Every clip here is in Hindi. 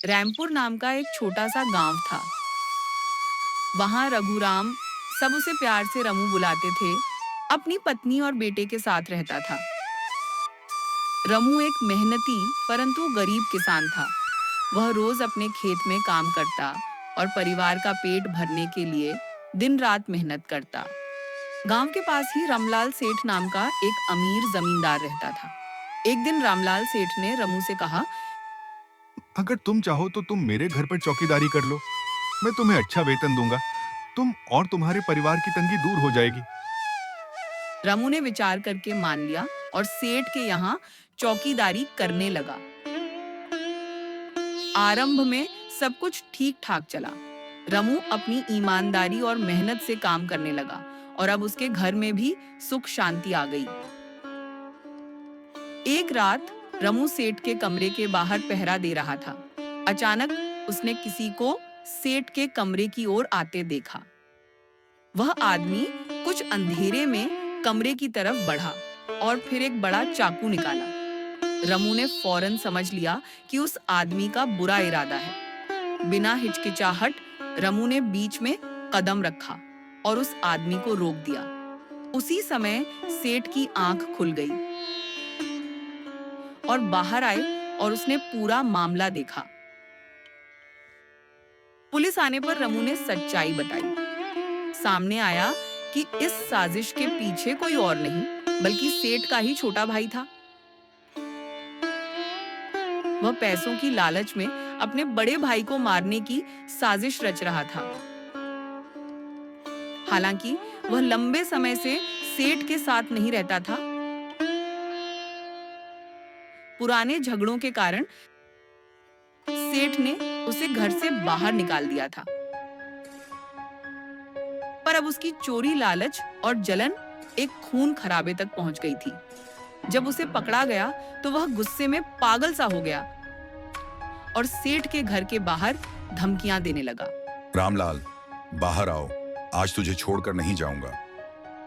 रैमपुर नाम का एक छोटा सा गांव था। वहां रघुराम, सब उसे प्यार से रमू बुलाते थे, अपनी पत्नी और बेटे के साथ रहता था। रमू एक मेहनती परंतु गरीब किसान था। वह रोज अपने खेत में काम करता और परिवार का पेट भरने के लिए दिन रात मेहनत करता। गांव के पास ही रामलाल सेठ नाम का एक अमीर जमींदार रहता था। एक दिन रामलाल सेठ ने रमू से कहा, अगर तुम चाहो तो तुम मेरे घर पर चौकीदारी कर लो। मैं तुम्हें अच्छा वेतन दूंगा। तुम और तुम्हारे परिवार की तंगी दूर हो जाएगी। रमू ने विचार करके मान लिया और सेठ के यहाँ चौकीदारी करने लगा। आरंभ में सब कुछ ठीक ठाक चला। रमू अपनी ईमानदारी और मेहनत से काम करने लगा और अब उसके घर में भी सुख शांति आ गई। एक रात रमू सेठ के कमरे के बाहर पहरा दे रहा था। अचानक उसने किसी को सेठ के कमरे की ओर आते देखा। वह आदमी कुछ अंधेरे में कमरे की तरफ बढ़ा और फिर एक बड़ा चाकू निकाला। रमू ने फौरन समझ लिया कि उस आदमी का बुरा इरादा है। बिना हिचकिचाहट रमू ने बीच में कदम रखा और उस आदमी को रोक दिया। उसी समय सेठ की आंख खुल गई और बाहर आए और उसने पूरा मामला देखा। पुलिस आने पर रमू ने सच्चाई बताई। सामने आया कि इस साजिश के पीछे कोई और नहीं बल्कि सेठ का ही छोटा भाई था। वह पैसों की लालच में अपने बड़े भाई को मारने की साजिश रच रहा था। हालांकि वह लंबे समय से सेठ के साथ नहीं रहता था। पुराने झगड़ों के कारण सेठ ने उसे घर से बाहर निकाल दिया था। पर अब उसकी चोरी लालच और जलन एक खून खराबे तक पहुंच गई थी। जब उसे पकड़ा गया तो वह गुस्से में पागल सा हो गया और सेठ के घर के बाहर धमकियां देने लगा। रामलाल, बाहर आओ, आज तुझे छोड़कर नहीं जाऊंगा।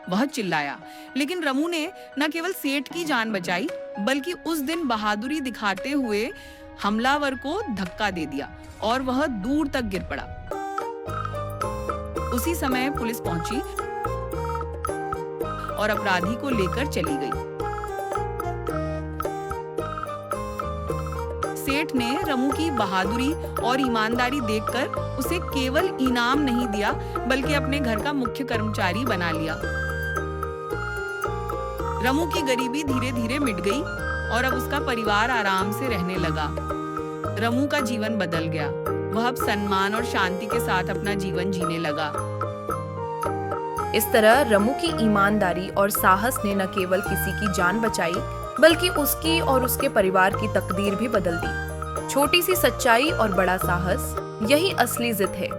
वह चिल्लाया, लेकिन रमू ने न केवल सेठ की जान बचाई बल्कि उस दिन बहादुरी दिखाते हुए हमलावर को धक्का दे दिया और वह दूर तक गिर पड़ा। उसी समय पुलिस पहुंची और अपराधी को लेकर चली गई। सेठ ने रमू की बहादुरी और ईमानदारी देखकर उसे केवल इनाम नहीं दिया बल्कि अपने घर का मुख्य कर्मचारी बना लिया। रमू की गरीबी धीरे धीरे मिट गई और अब उसका परिवार आराम से रहने लगा। रमू का जीवन बदल गया। वह अब सम्मान और शांति के साथ अपना जीवन जीने लगा। इस तरह रमू की ईमानदारी और साहस ने न केवल किसी की जान बचाई बल्कि उसकी और उसके परिवार की तकदीर भी बदल दी। छोटी सी सच्चाई और बड़ा साहस, यही असली जिद है।